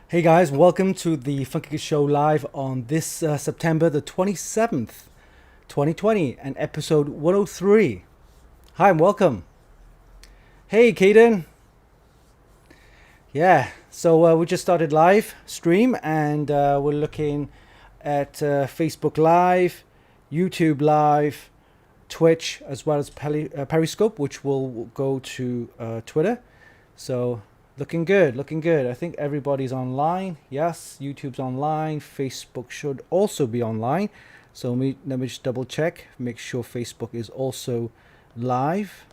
Hey guys, welcome to the Funky Kid Show live on this September the 27th, 2020, and episode 103. Hi and welcome. Hey Caden. Yeah, so we just started live stream and we're looking at Facebook Live, YouTube Live, Twitch, as well as Periscope, which will go to Twitter. So looking good, looking good. I think everybody's online. Yes, YouTube's online. Facebook should also be online. So let me just double check. Make sure Facebook is also live.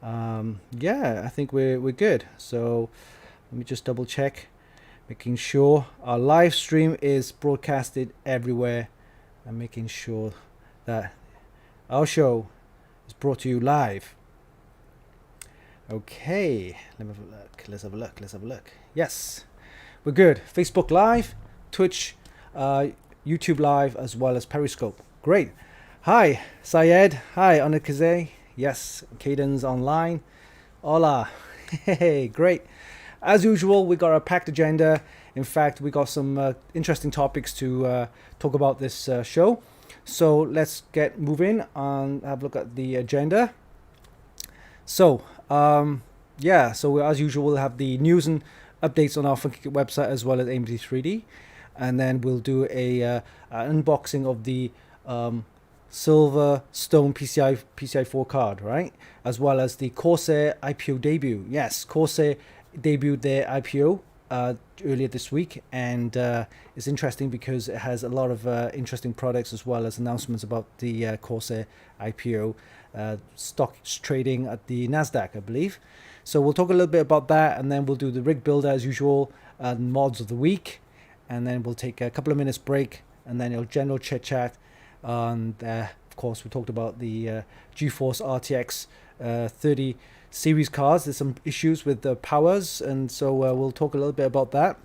Yeah, I think we're good. So let me just double check, making sure our live stream is broadcasted everywhere, and making sure that our show is brought to you live. Okay, let me have a look. Let's have a look. Yes, we're good. Facebook Live, Twitch, YouTube Live, as well as Periscope. Great. Hi, Syed. Hi, Anakaze. Yes, Caden's online. Hola. Hey, great. As usual, we got a packed agenda. In fact, we got some interesting topics to talk about this show. So let's get moving and have a look at the agenda. So, yeah, so as usual, we'll have the news and updates on our Funky Kid website as well as AMD 3D. And then we'll do an unboxing of the Silverstone PCIe 4 card, right? As well as the Corsair IPO debut. Yes, Corsair debuted their IPO earlier this week, and it's interesting because it has a lot of interesting products as well as announcements about the Corsair IPO. Stocks trading at the Nasdaq, I believe. So we'll talk a little bit about that, and then we'll do the rig builder as usual, mods of the week, and then we'll take a couple of minutes break, and then a general chit chat. And of course, we talked about the GeForce RTX 30 series cards. There's some issues with the powers, and so we'll talk a little bit about that,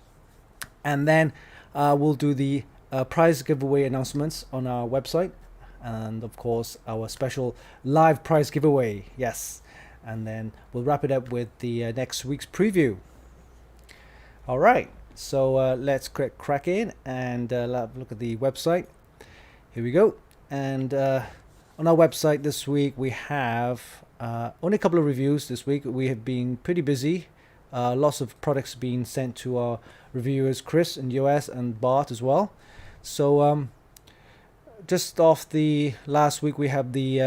and then we'll do the prize giveaway announcements on our website. And of course our special live prize giveaway, yes, and then we'll wrap it up with the next week's preview. All right, so let's crack in and have a look at the website. Here we go. And on our website this week we have only a couple of reviews this week. We have been pretty busy. Lots of products being sent to our reviewers, Chris in US and Bart as well. So just off the last week, we have the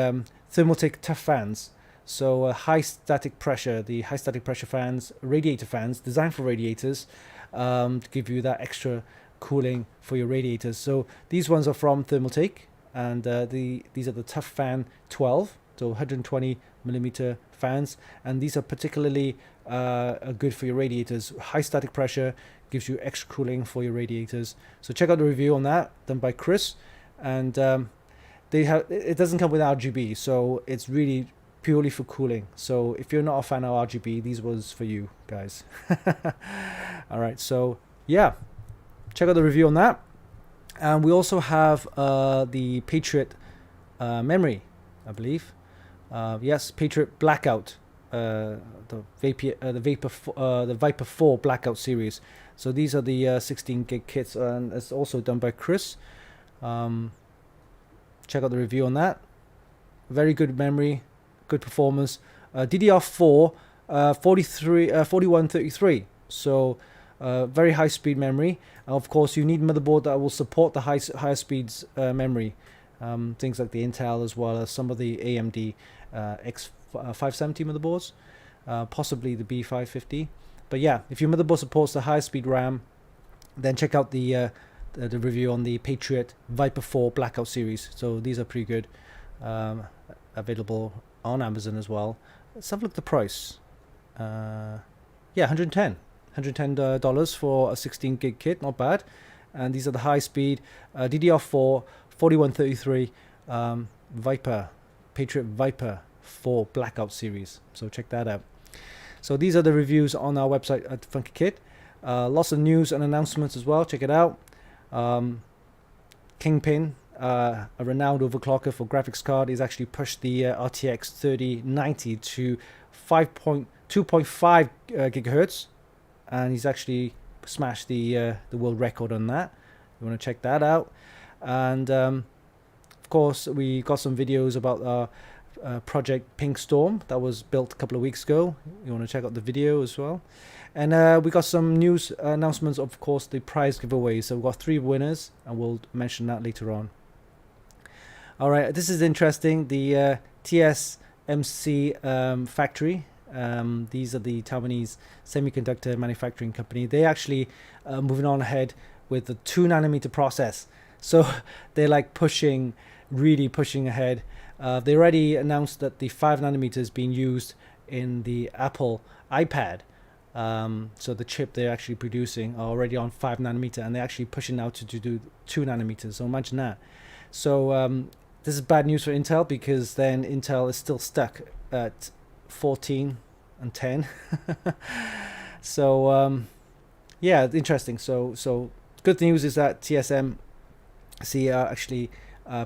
Thermaltake tough fans. So high static pressure, the high static pressure fans, radiator fans, designed for radiators, to give you that extra cooling for your radiators. So these ones are from Thermaltake, and these are the Tough Fan 12, so 120 millimeter fans, and these are particularly good for your radiators. High static pressure gives you extra cooling for your radiators. So check out the review on that, done by Chris. And it doesn't come with RGB, so it's really purely for cooling. So if you're not a fan of RGB, these was for you guys. All right, so yeah, check out the review on that. And we also have the Patriot memory, I believe. Yes, Patriot Blackout, the Viper 4 Blackout series. So these are the 16 gig kits, and it's also done by Chris. Check out the review on that. Very good memory, good performance. DDR4 4133, so very high speed memory. Of course, you need motherboard that will support the higher speeds memory. Things like the Intel, as well as some of the AMD X570 motherboards, possibly the B550. But yeah, if your motherboard supports the high speed RAM, then check out the review on the Patriot Viper 4 Blackout series. So these are pretty good, available on Amazon as well. Let's have a look at the price. Yeah, $110 for a 16 gig kit, not bad. And these are the high speed DDR4 4133 Patriot Viper 4 Blackout series. So check that out. So these are the reviews on our website at Funky Kid. Lots of news and announcements as well. Check it out. Kingpin, a renowned overclocker for graphics card, is actually pushed the RTX 3090 to 2.5 gigahertz, and he's actually smashed the world record on that. You want to check that out. And of course, we got some videos about our project Pink Storm that was built a couple of weeks ago. You want to check out the video as well. And we got some news announcements, of course, the prize giveaway. So we've got 3 winners, and we'll mention that later on. All right, this is interesting. The TSMC factory. These are the Taiwanese semiconductor manufacturing company. They actually moving on ahead with the 2nm process. So they're like really pushing ahead. They already announced that the 5nm is being used in the Apple iPad. So the chip they're actually producing are already on 5nm, and they're actually pushing now to do 2nm. So imagine that. So this is bad news for Intel, because then Intel is still stuck at 14 and 10. So yeah, interesting. So good news is that TSMC are actually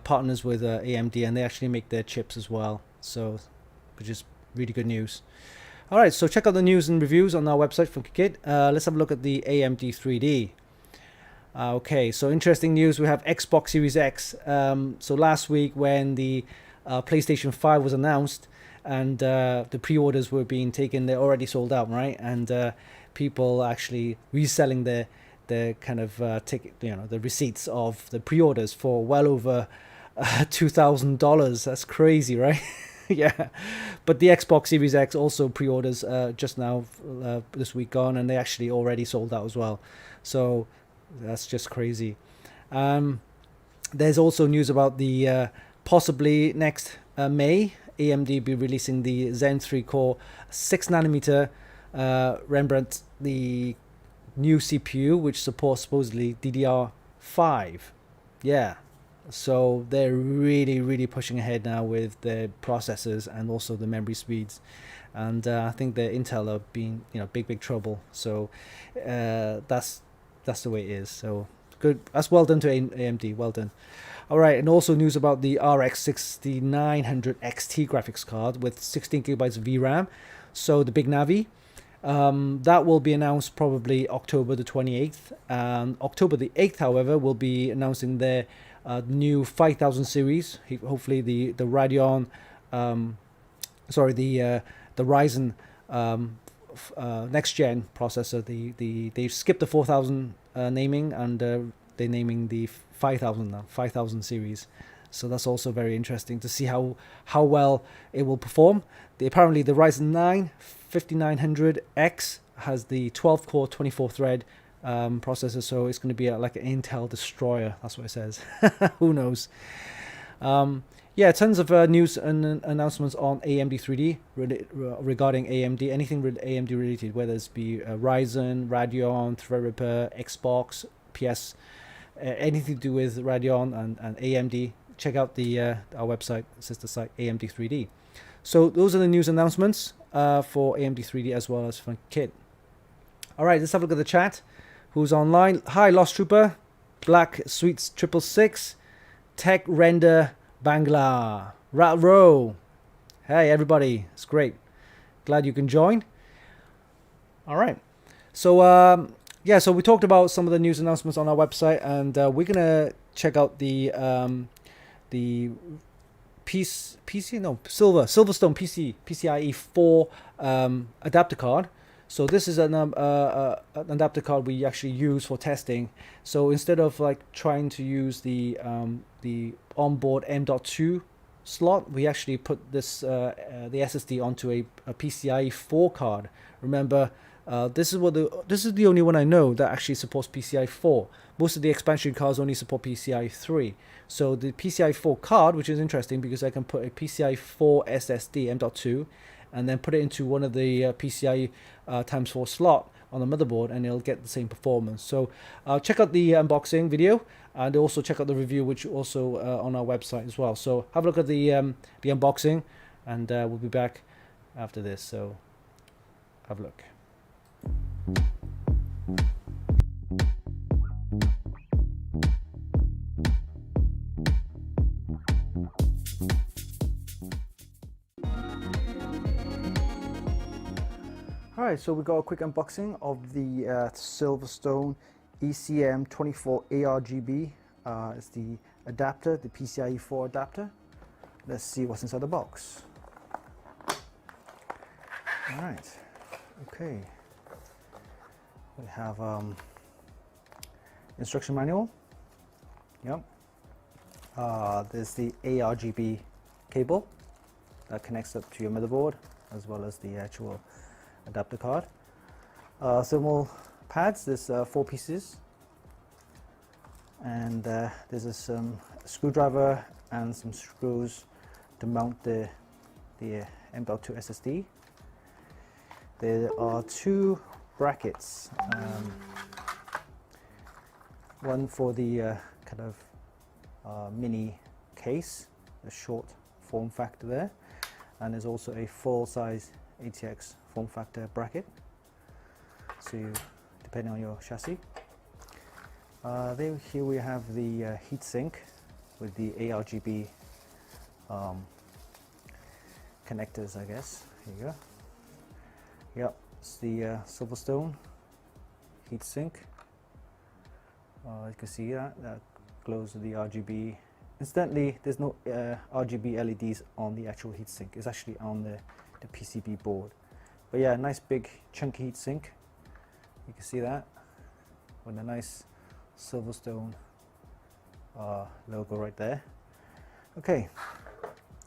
partners with AMD, and they actually make their chips as well. So, which is really good news. All right, so check out the news and reviews on our website from Kit. Let's have a look at the AMD 3D. Okay, so interesting news. We have Xbox Series X. So last week when the PlayStation 5 was announced and the pre-orders were being taken, they're already sold out, right? And people actually reselling their kind of ticket, the receipts of the pre-orders for well over $2,000. That's crazy, right? Yeah, but the Xbox Series X also pre-orders just now this week gone, and they actually already sold out as well. So that's just crazy. There's also news about the possibly next May AMD be releasing the Zen 3 core 6nm Rembrandt, the new CPU which supports supposedly DDR5. Yeah, so they're really pushing ahead now with their processors and also the memory speeds, and I think the Intel are being big trouble. So that's the way it is. So good, that's well done to AMD, well done. All right, and also news about the RX 6900 XT graphics card with 16GB of VRAM, so the big Navi. That will be announced probably October the 28th. October the 8th, however, will be announcing their new 5000 series. Hopefully the Radeon, the Ryzen next gen processor. They've skipped the 4000 naming, and they're naming the 5000 now, 5000 series. So that's also very interesting to see how well it will perform. Apparently the Ryzen 9 5900X has the 12 core 24 thread processor, so it's going to be like an Intel destroyer. That's what it says. Who knows? Yeah, tons of news and announcements on AMD 3D regarding AMD, anything AMD related, whether it's be Ryzen, Radeon, Threadripper, Xbox, PS, anything to do with Radeon and AMD. Check out our website, sister site, AMD 3D. So those are the news announcements for AMD 3D as well as for Kit. All right, let's have a look at the chat. Who's online? Hi, Lost Trooper, Black Sweets 666, Tech Render Bangla, Rat Row. Hey everybody, it's great. Glad you can join. All right. So yeah, so we talked about some of the news announcements on our website, and we're gonna check out the Silverstone PCIe 4 adapter card. So this is an adapter card we actually use for testing. So instead of like trying to use the onboard M.2 slot, we actually put this the SSD onto a PCIe 4 card. Remember, this is the only one I know that actually supports PCIe 4. Most of the expansion cards only support PCIe 3. So the PCIe 4 card, which is interesting because I can put a PCIe 4 SSD M.2 and then put it into one of the PCIe x4 slot on the motherboard, and it'll get the same performance. So check out the unboxing video, and also check out the review, which also on our website as well. So have a look at the unboxing, and we'll be back after this. So have a look. Alright, so we got a quick unboxing of the Silverstone ECM24 ARGB. It's the adapter, the PCIe 4 adapter. Let's see what's inside the box. Alright, okay. We have instruction manual. Yep. There's the ARGB cable that connects up to your motherboard, as well as the actual adapter card. Thermal pads, there's 4 pieces, and there's some screwdriver and some screws to mount the M.2 SSD. There are 2 brackets, one for the kind of mini case, a short form factor there, and there's also a full-size ATX form factor bracket, so depending on your chassis. Here we have the heatsink with the ARGB connectors, I guess. Here you go. Yep, it's the Silverstone heatsink. You can see that glows with the RGB. Incidentally, there's no RGB LEDs on the actual heatsink. It's actually on the PCB board. But yeah, nice big chunky heatsink. You can see that with a nice Silverstone logo right there. Okay,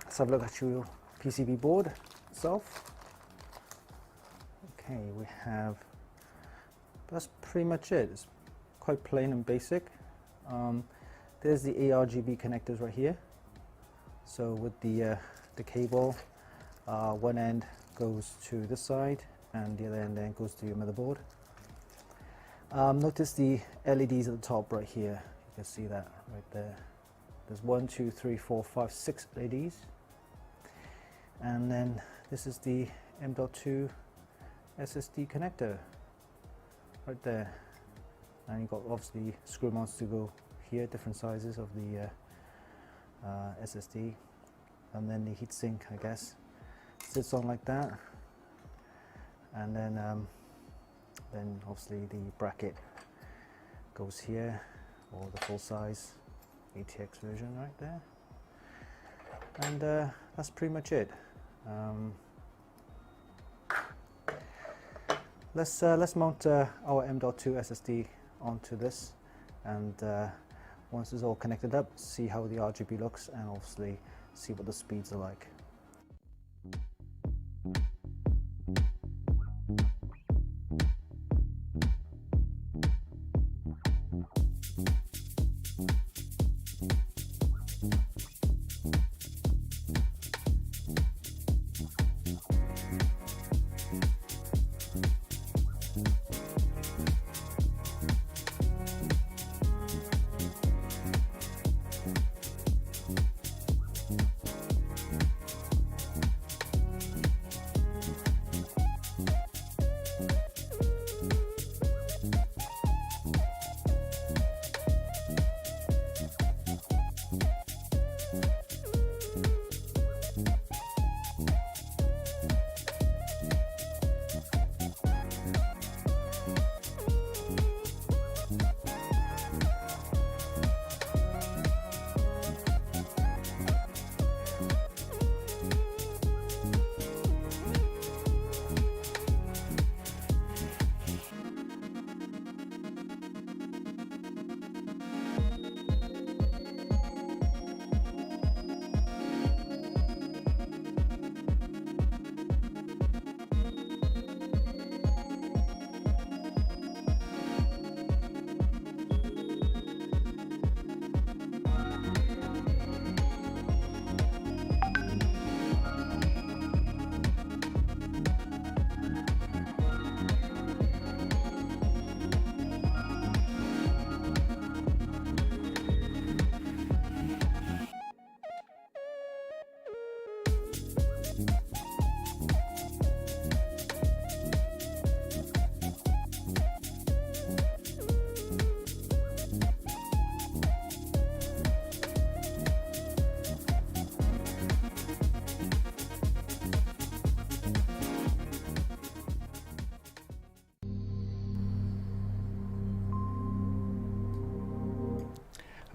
let's have a look at your PCB board itself. Okay, we have, that's pretty much it. It's quite plain and basic. There's the ARGB connectors right here. So with the cable, one end goes to this side and the other end then goes to your motherboard. Notice the LEDs at the top right here. You can see that right there. There's 1, 2, 3, 4, 5, 6 LEDs. And then this is the M.2 SSD connector right there. And you've got obviously screw mounts to go here, different sizes of the SSD. And then the heatsink, I guess, sits on like that. And then obviously the bracket goes here, or the full size ATX version right there. And that's pretty much it. Let's mount our M.2 SSD onto this, and once it's all connected up, see how the RGB looks, and obviously see what the speeds are like.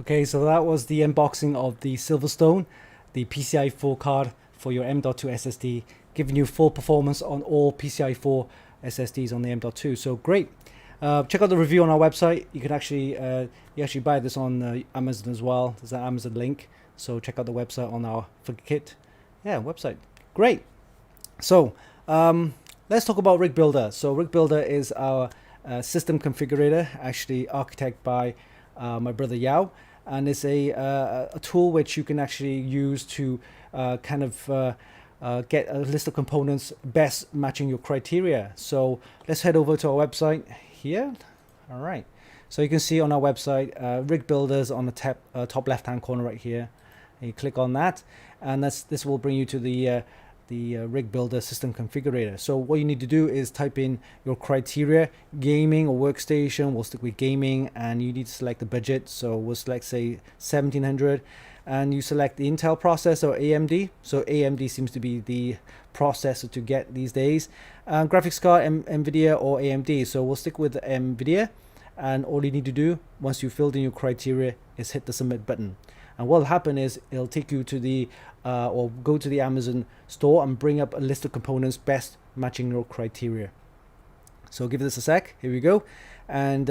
Okay, so that was the unboxing of the Silverstone, the PCIe 4 card for your M.2 SSD, giving you full performance on all PCIe 4 SSDs on the M.2. So great. Check out the review on our website. You can actually buy this on Amazon as well. There's an Amazon link. So check out the website on our kit. Yeah, website. Great. So let's talk about Rig Builder. So Rig Builder is our system configurator, actually architected by my brother Yao, and it's a tool which you can actually use to get a list of components best matching your criteria. So let's head over to our website here. All right. So you can see on our website, Rig Builders on the top left-hand corner right here. And you click on that, and this will bring you to the Rig Builder system configurator. So what you need to do is type in your criteria, gaming or workstation. We'll stick with gaming, and you need to select the budget. So we'll select, say, 1700, and you select the Intel processor or AMD. So AMD seems to be the processor to get these days. Graphics card, NVIDIA or AMD. So we'll stick with NVIDIA, and all you need to do once you've filled in your criteria is hit the submit button. And what will happen is it'll take you to the or go to the Amazon store and bring up a list of components best matching your criteria. So give this a sec. Here we go. And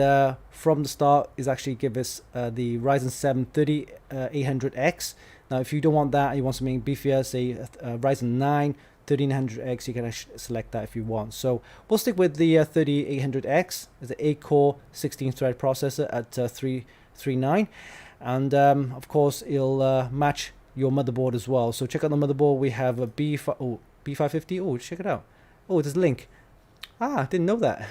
from the start is actually give us the Ryzen 7 3800X. Now if you don't want that, you want something beefier, say Ryzen 9 1300X, you can actually select that if you want. So we'll stick with the 3800X. It's an 8-core 16-thread processor at 339. And of course it'll match your motherboard as well. So check out the motherboard. We have a B550. Oh, check it out. Oh, there's a link. I didn't know that.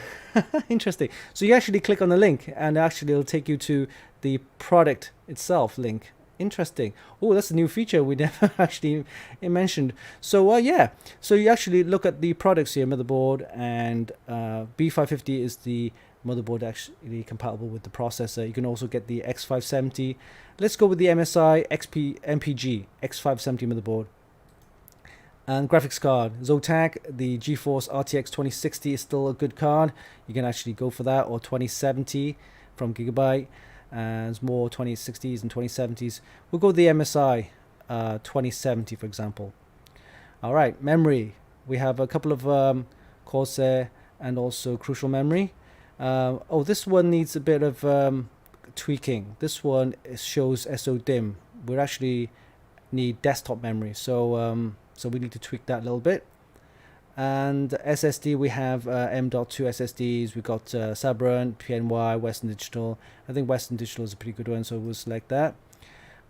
Interesting. So you actually click on the link, and actually it'll take you to the product itself link. Interesting. Oh, that's a new feature we never actually mentioned. So yeah, so you actually look at the products here, motherboard, and B550 is the motherboard actually compatible with the processor. You can also get the X570. Let's go with the MSI MPG X570 motherboard. And graphics card, Zotac, the GeForce RTX 2060 is still a good card. You can actually go for that, or 2070 from Gigabyte. There's more 2060s and 2070s. We'll go with the MSI 2070, for example. All right, memory. We have a couple of Corsair and also Crucial memory. Oh, this one needs a bit of tweaking. This one shows SO-DIMM. We actually need desktop memory, so so we need to tweak that a little bit. And SSD, we have M.2 SSDs. We got Sabrent, PNY, Western Digital. I think Western Digital is a pretty good one, so we'll select that.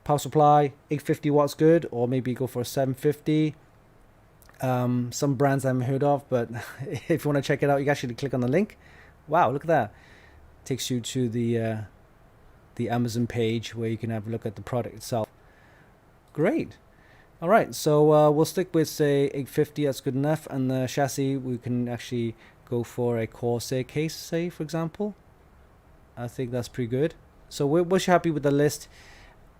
Power supply, 850 watts good, or maybe go for a 750. Some brands I haven't heard of, but if you want to check it out, you can actually click on the link. Wow, look at that. Takes you to the Amazon page where you can have a look at the product itself. Great. All right, so we'll stick with, say, 850. That's good enough. And the chassis, we can actually go for a Corsair case, say, for example. I think that's pretty good. So once you're happy with the list,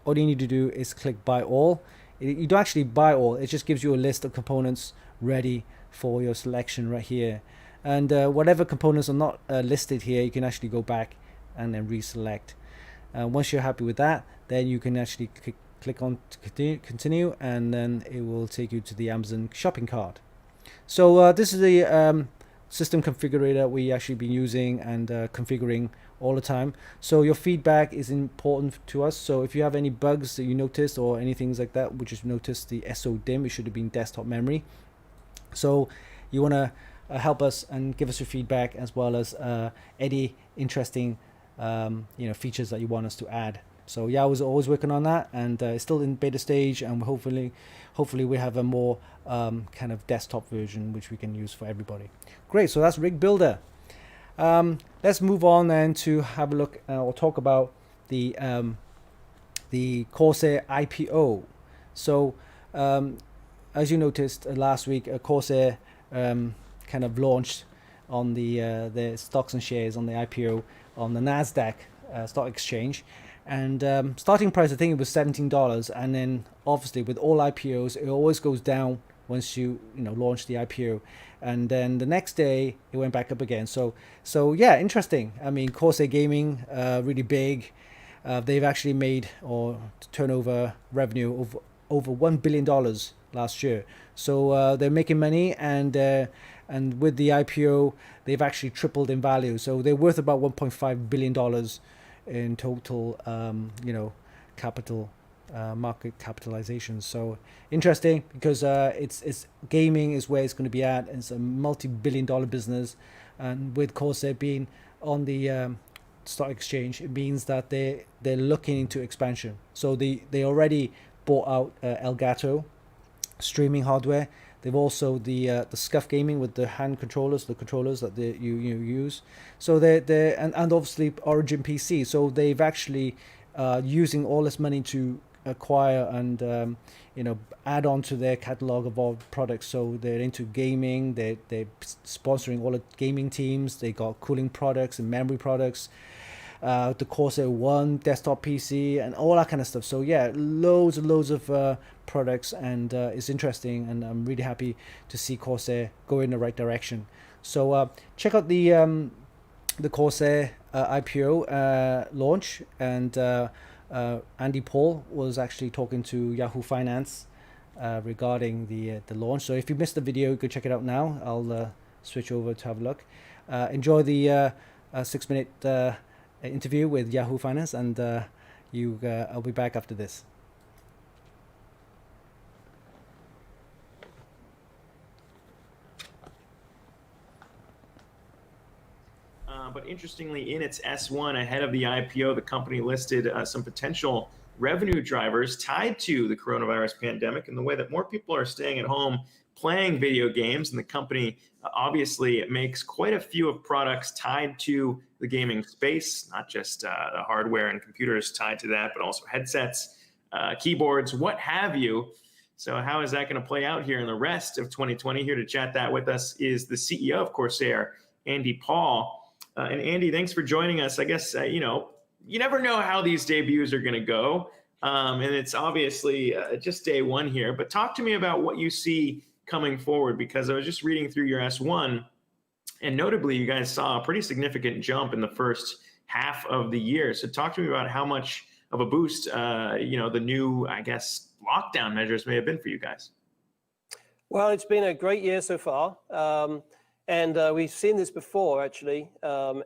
all you need to do is click buy all. You don't actually buy all. It just gives you a list of components ready for your selection right here. And whatever components are not listed here, you can actually go back and then reselect. Once you're happy with that, then you can actually click on continue, and then it will take you to the Amazon shopping cart. So this is the system configurator we actually been using and configuring all the time. So your feedback is important to us. So if you have any bugs that you noticed or anything like that, which is noticed the SO-DIMM, it should have been desktop memory. So you want to help us and give us your feedback, as well as any interesting features that you want us to add. So yeah, I was always working on that, and it's still in beta stage, and hopefully we have a more kind of desktop version which we can use for everybody. Great, so that's Rig Builder. Let's move on then to have a look or talk about the Corsair IPO. So as you noticed last week, Corsair kind of launched on the stocks and shares on the IPO on the Nasdaq stock exchange, and starting price, I think it was $17, and then obviously with all IPOs it always goes down once you launch the IPO, and then the next day it went back up again. So yeah, interesting. I mean, Corsair Gaming, really big, they've actually made or turnover revenue of over $1 billion last year. So they're making money, and with the IPO, they've actually tripled in value. So they're worth about $1.5 billion in total, capital. Market capitalization. So interesting, because it's gaming is where it's going to be at. It's a multi-billion-dollar business, and with Corsair being on the stock exchange, it means that they're looking into expansion. So they already bought out Elgato streaming hardware. They've also the SCUF gaming with the hand controllers, the controllers that you use. So they're and obviously Origin PC. So they've actually using all this money to acquire and add on to their catalog of all products. So they're into gaming. They're sponsoring all the gaming teams. They got cooling products and memory products, the Corsair One desktop PC and all that kind of stuff. So yeah, loads and loads of products, and it's interesting, and I'm really happy to see Corsair go in the right direction. So check out the Corsair IPO launch, and Andy Paul was actually talking to Yahoo Finance regarding the launch. So if you missed the video, you can check it out now. I'll switch over to have a look. Enjoy the 6-minute interview with Yahoo Finance, and I'll be back after this. But interestingly, in its S1 ahead of the IPO, the company listed some potential revenue drivers tied to the coronavirus pandemic and the way that more people are staying at home playing video games. And the company obviously makes quite a few of products tied to the gaming space, not just the hardware and computers tied to that, but also headsets, keyboards, what have you. So how is that going to play out here in the rest of 2020? Here to chat that with us is the CEO of Corsair, Andy Paul. And Andy, thanks for joining us. I guess, you never know how these debuts are going to go. And it's obviously just day one here. But talk to me about what you see coming forward, because I was just reading through your S1, and notably, you guys saw a pretty significant jump in the first half of the year. So talk to me about how much of a boost, the new, I guess, lockdown measures may have been for you guys. Well, it's been a great year so far. And we've seen this before, actually.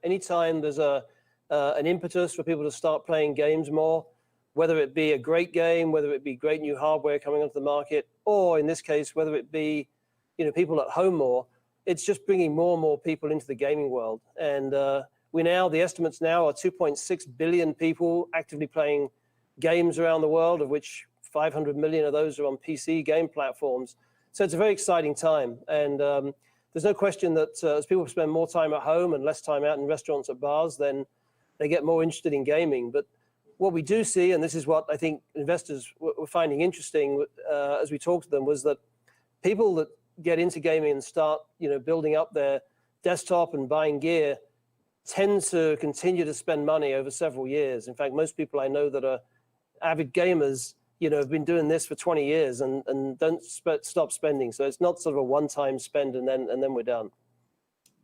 Anytime there's an impetus for people to start playing games more, whether it be a great game, whether it be great new hardware coming onto the market, or in this case, whether it be people at home more, it's just bringing more and more people into the gaming world. And the estimates now are 2.6 billion people actively playing games around the world, of which 500 million of those are on PC game platforms. So it's a very exciting time. And there's no question that as people spend more time at home and less time out in restaurants or bars, then they get more interested in gaming. But what we do see, and this is what I think investors were finding interesting as we talked to them, was that people that get into gaming and start, building up their desktop and buying gear tend to continue to spend money over several years. In fact, most people I know that are avid gamers, have been doing this for 20 years and don't stop spending. So it's not sort of a one-time spend and then we're done.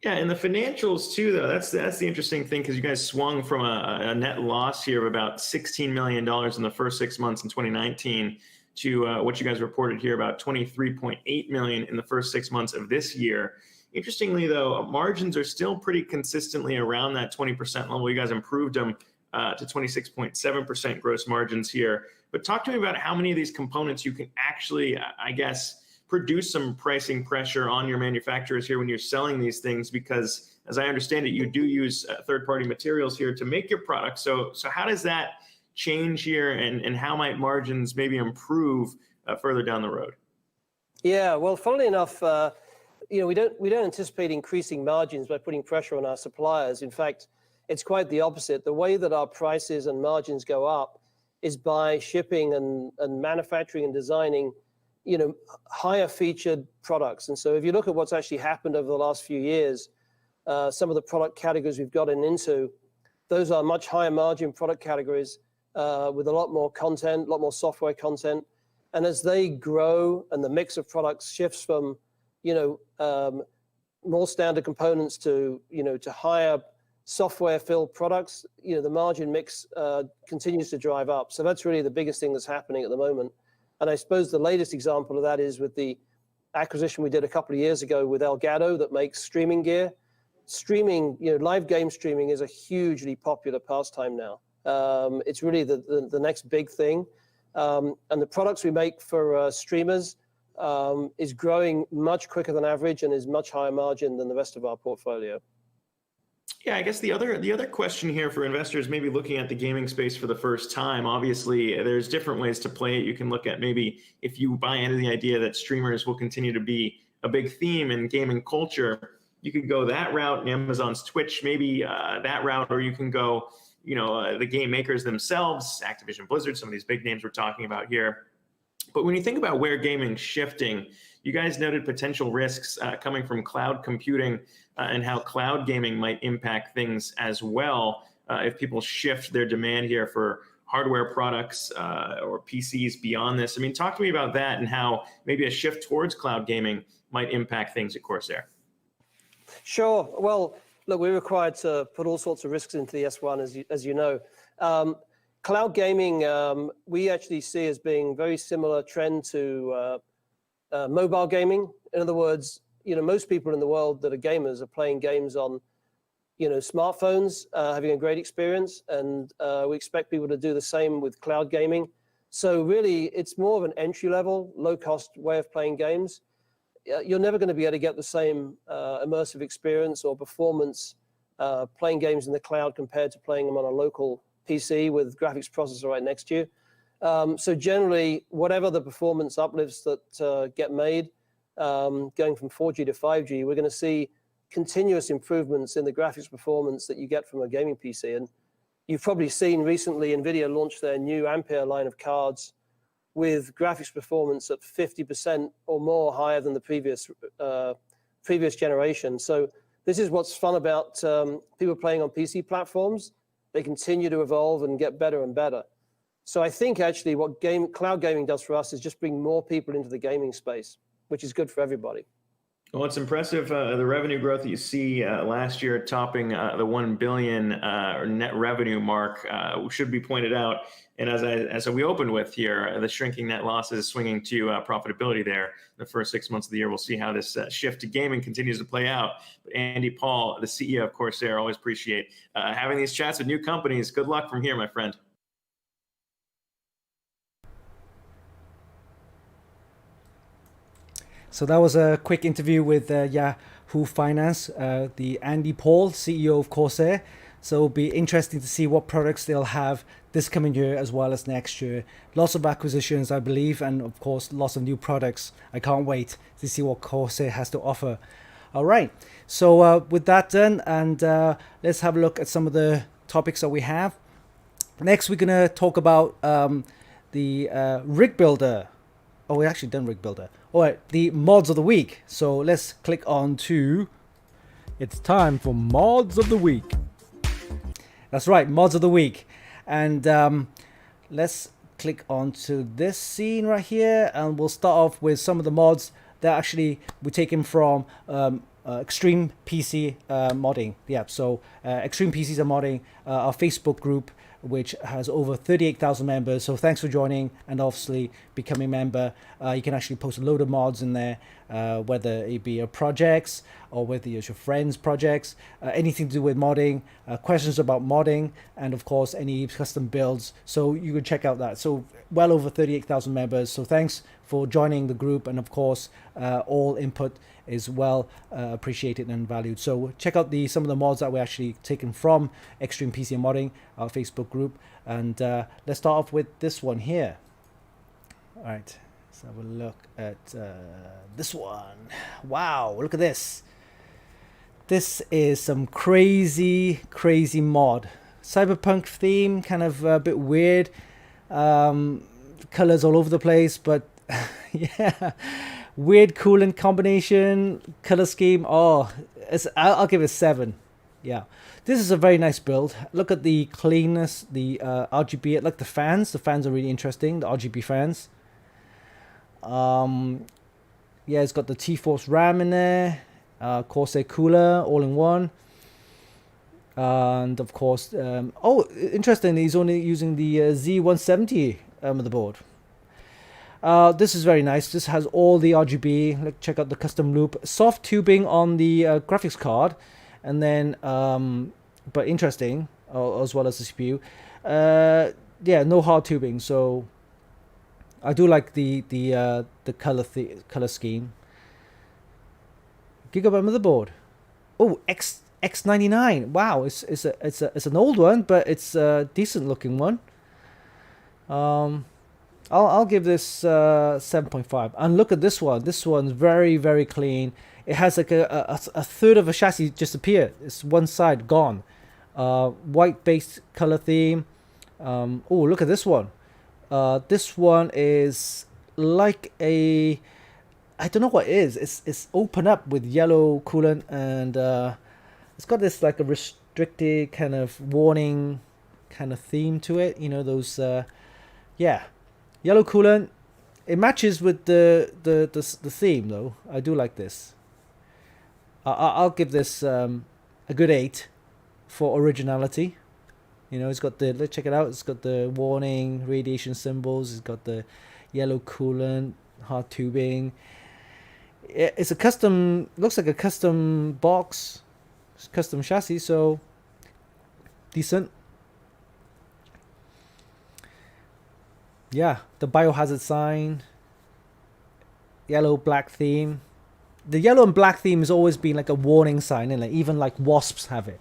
Yeah, and the financials too, though, that's the interesting thing, because you guys swung from a net loss here of about $16 million in the first 6 months in 2019 to what you guys reported here, about $23.8 million in the first 6 months of this year. Interestingly, though, margins are still pretty consistently around that 20% level. You guys improved them to 26.7% gross margins here. But talk to me about how many of these components you can actually, I guess, produce some pricing pressure on your manufacturers here when you're selling these things, because as I understand it, you do use third-party materials here to make your product. So how does that change here, and how might margins maybe improve further down the road? Yeah, well, funnily enough, we don't anticipate increasing margins by putting pressure on our suppliers. In fact, it's quite the opposite. The way that our prices and margins go up is by shipping and manufacturing and designing, higher featured products. And so if you look at what's actually happened over the last few years, some of the product categories we've gotten into, those are much higher margin product categories with a lot more content, a lot more software content. And as they grow and the mix of products shifts from, more standard components to, to higher software-filled products, the margin mix continues to drive up. So that's really the biggest thing that's happening at the moment. And I suppose the latest example of that is with the acquisition we did a couple of years ago with Elgato that makes streaming gear. Streaming, live game streaming is a hugely popular pastime now. It's really the next big thing. And the products we make for streamers is growing much quicker than average and is much higher margin than the rest of our portfolio. Yeah, I guess the other question here for investors maybe looking at the gaming space for the first time, obviously there's different ways to play it. You can look at maybe if you buy into the idea that streamers will continue to be a big theme in gaming culture, you could go that route in Amazon's Twitch, maybe that route, or you can go, the game makers themselves, Activision Blizzard, some of these big names we're talking about here. But when you think about where gaming's shifting, you guys noted potential risks coming from cloud computing and how cloud gaming might impact things as well if people shift their demand here for hardware products or PCs beyond this. I mean, talk to me about that and how maybe a shift towards cloud gaming might impact things at Corsair. Sure. Well, look, we're required to put all sorts of risks into the S1, as you know. Cloud gaming, we actually see as being very similar trend to mobile gaming. In other words, most people in the world that are gamers are playing games on, smartphones, having a great experience, and we expect people to do the same with cloud gaming. So really, it's more of an entry-level, low-cost way of playing games. You're never going to be able to get the same immersive experience or performance playing games in the cloud compared to playing them on a local PC with graphics processor right next to you. So generally, whatever the performance uplifts that get made, going from 4G to 5G, we're going to see continuous improvements in the graphics performance that you get from a gaming PC. And you've probably seen recently NVIDIA launched their new Ampere line of cards with graphics performance at 50% or more higher than the previous generation. So this is what's fun about people playing on PC platforms. They continue to evolve and get better and better. So I think actually what cloud gaming does for us is just bring more people into the gaming space, which is good for everybody. Well, it's impressive, the revenue growth that you see last year topping the 1 billion net revenue mark should be pointed out. And as we opened with here, the shrinking net losses swinging to profitability there the first 6 months of the year. We'll see how this shift to gaming continues to play out. But Andy Paul, the CEO of Corsair, always appreciate having these chats with new companies. Good luck from here, my friend. So that was a quick interview with Yahoo Finance, the Andy Paul, CEO of Corsair. So it'll be interesting to see what products they'll have this coming year as well as next year. Lots of acquisitions, I believe, and of course, lots of new products. I can't wait to see what Corsair has to offer. All right, so with that done, and let's have a look at some of the topics that we have. Next, we're going to talk about the rig builder. Oh, we actually done rig builder. All right, the mods of the week. So let's click on to. It's time for mods of the week. That's right, mods of the week. And let's click onto this scene right here, and we'll start off with some of the mods that actually were taken from Extreme PC modding. Yeah, so Extreme PCs are modding our Facebook group, which has over 38,000 members. So thanks for joining and obviously becoming a member. You can actually post a load of mods in there, whether it be your projects or whether it's your friends' projects, anything to do with modding, questions about modding, and of course any custom builds. So you can check out that. So well over 38,000 members. So thanks for joining the group, and of course all input is well appreciated and valued. So check out some of the mods that were actually taken from Extreme PC Modding, our Facebook group. And let's start off with this one here. All right, let's have a look at this one. Wow, look at this. This is some crazy mod. Cyberpunk theme, kind of a bit weird. Colors all over the place, but yeah. Weird coolant combination, color scheme. Oh, I'll give it 7. Yeah, this is a very nice build. Look at the cleanness, the RGB. Like the fans. The fans are really interesting. The RGB fans. Yeah, it's got the T-Force RAM in there. Corsair cooler, all in one. And of course, oh, interesting, he's only using the Z170 motherboard. This is very nice. This has all the RGB. Let's check out the custom loop. Soft tubing on the graphics card, and then but interesting, as well as the CPU. Yeah, no hard tubing. So I do like the color scheme. Gigabyte motherboard. Oh, X99. Wow, it's an old one, but it's a decent looking one. I'll give this 7.5. And look at this one. This one's very, very clean. It has like a third of a chassis just appeared. It's one side gone. White based color theme. Oh, look at this one. This one is like a, I don't know what it is. It's open up with yellow coolant, and it's got this like a restricted kind of warning kind of theme to it. You know, those yeah, yellow coolant. It matches with the theme though. I do like this. I'll give this a good 8 for originality. You know, it's got the, let's check it out. It's got the warning, radiation symbols. It's got the yellow coolant, hard tubing. It's a custom, looks like a custom box, custom chassis, so decent. Yeah, the biohazard sign, yellow black theme. The yellow and black theme has always been like a warning sign, and like even like wasps have it.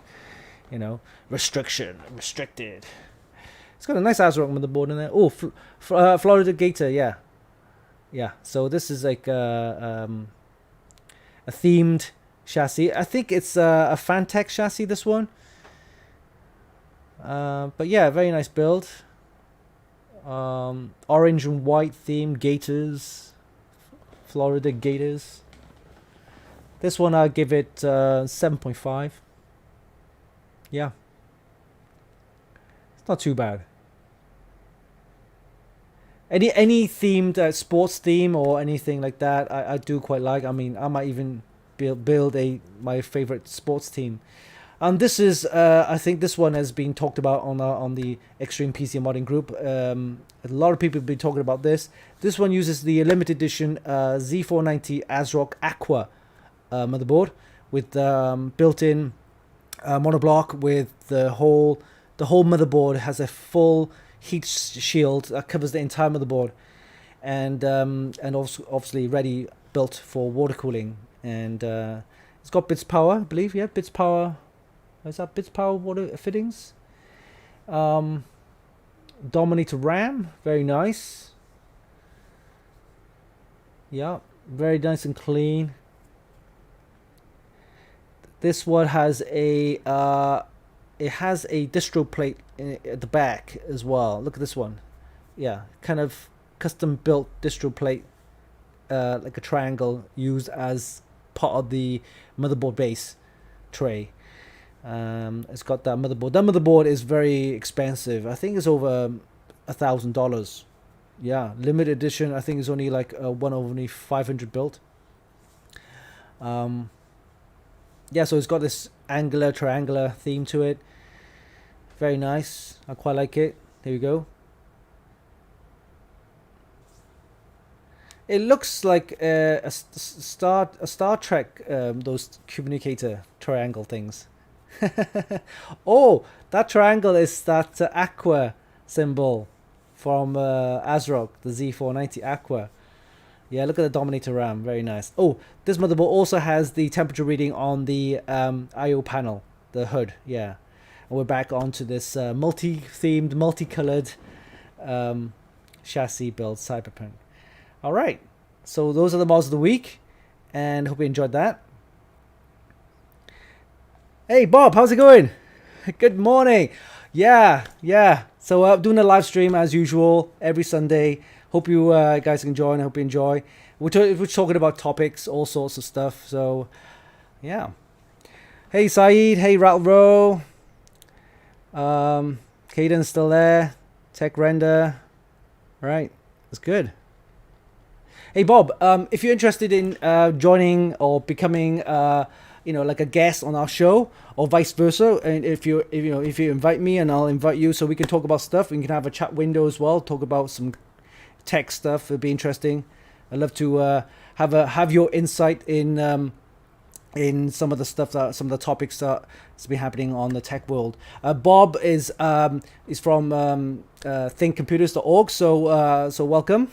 You know, restriction, restricted. It's got a nice Asrock motherboard in there. Oh, Florida Gator, yeah, yeah. So this is like a themed chassis. I think it's a Fantech chassis. This one. But yeah, very nice build. Orange and white theme Gators, Florida Gators. This one I'll give it 7.5. Yeah, it's not too bad. Any themed sports theme or anything like that, I do quite like. I mean, I might even build my favorite sports team. And this is I think this one has been talked about on the Extreme PC Modding group. A lot of people have been talking about this. This one uses the limited edition Z490 Asrock Aqua motherboard with built-in monoblock, with the whole motherboard has a full heat shield that covers the entire motherboard, and also obviously ready built for water cooling, and it's got bits power, I believe. Yeah, bits power. Is that bits power water fittings? Dominator RAM, very nice. Yeah, very nice and clean. This one has a it has a distro plate at the back as well. Look at this one. Yeah, kind of custom built distro plate, like a triangle used as part of the motherboard base tray. It's got that motherboard. That motherboard is very expensive. I think it's over $1,000. Yeah, limited edition. I think it's only like only 500 built. Yeah, so it's got this angular, triangular theme to it. Very nice. I quite like it. There we go. It looks like a Star Trek, those communicator triangle things. Oh, that triangle is that Aqua symbol from Asrock, the Z490 Aqua. Yeah, look at the Dominator RAM, very nice. Oh, this motherboard also has the temperature reading on the I/O panel, the hood. Yeah, and we're back onto this multi-themed, multicolored chassis build cyberpunk. All right, so those are the mods of the week, and hope you enjoyed that. Hey Bob, how's it going? Good morning. Yeah. So I'm doing a live stream as usual every Sunday. Hope you guys can join. I hope you enjoy. We're talking about topics, all sorts of stuff. So, yeah. Hey Saeed. Hey Rattle Row. Caden's still there. Tech Render. Right. That's good. Hey Bob. If you're interested in joining or becoming like a guest on our show, or vice versa. And if you invite me, and I'll invite you, so we can talk about stuff. We can have a chat window as well, talk about some tech stuff. It'll be interesting. I'd love to have your insight in some of the topics that's been happening on the tech world. Bob is from thinkcomputers.org, so welcome.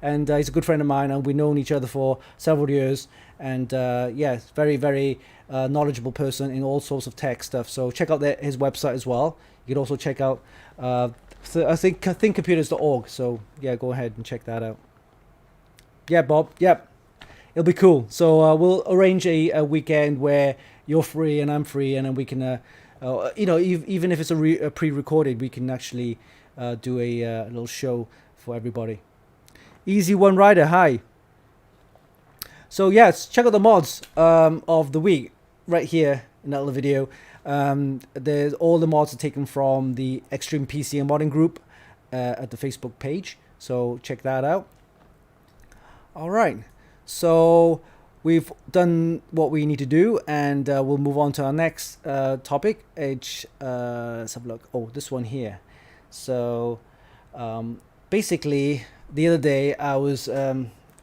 And he's a good friend of mine, and we've known each other for several years. And very, very knowledgeable person in all sorts of tech stuff. So check out his website as well. You can also check out I think thinkcomputers.org. So yeah, go ahead and check that out. Yeah, Bob. Yep. It'll be cool. So we'll arrange a weekend where you're free and I'm free, and then we can, even if it's a pre-recorded, we can actually do a little show for everybody. Easy One Rider, hi. So yes, check out the mods of the week right here in that little video. There's all the mods are taken from the Extreme PC and Modding group at the Facebook page. So check that out. All right. So we've done what we need to do, and we'll move on to our next topic. Let's have a look. Oh, this one here. So basically, the other day I was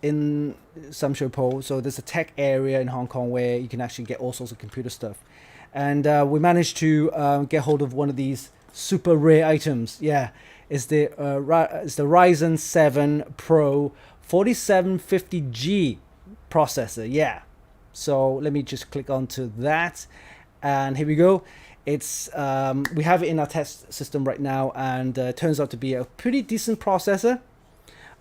in some show po. So there's a tech area in Hong Kong where you can actually get all sorts of computer stuff, and we managed to get hold of one of these super rare items. Yeah, it's the Ryzen 7 Pro 4750G processor. Yeah, so let me just click onto that, and here we go. It's we have it in our test system right now, and it turns out to be a pretty decent processor.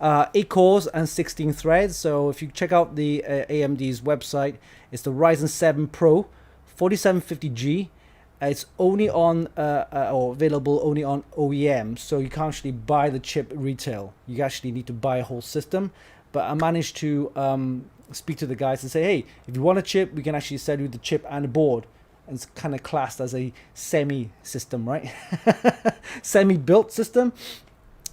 8 cores and 16 threads. So if you check out the AMD's website, it's the Ryzen 7 Pro 4750G. It's only on or available only on OEM, so you can't actually buy the chip retail. You actually need to buy a whole system. But I managed to speak to the guys and say, hey, if you want a chip, we can actually sell you the chip and the board. And it's kind of classed as a semi system, right? Semi-built system.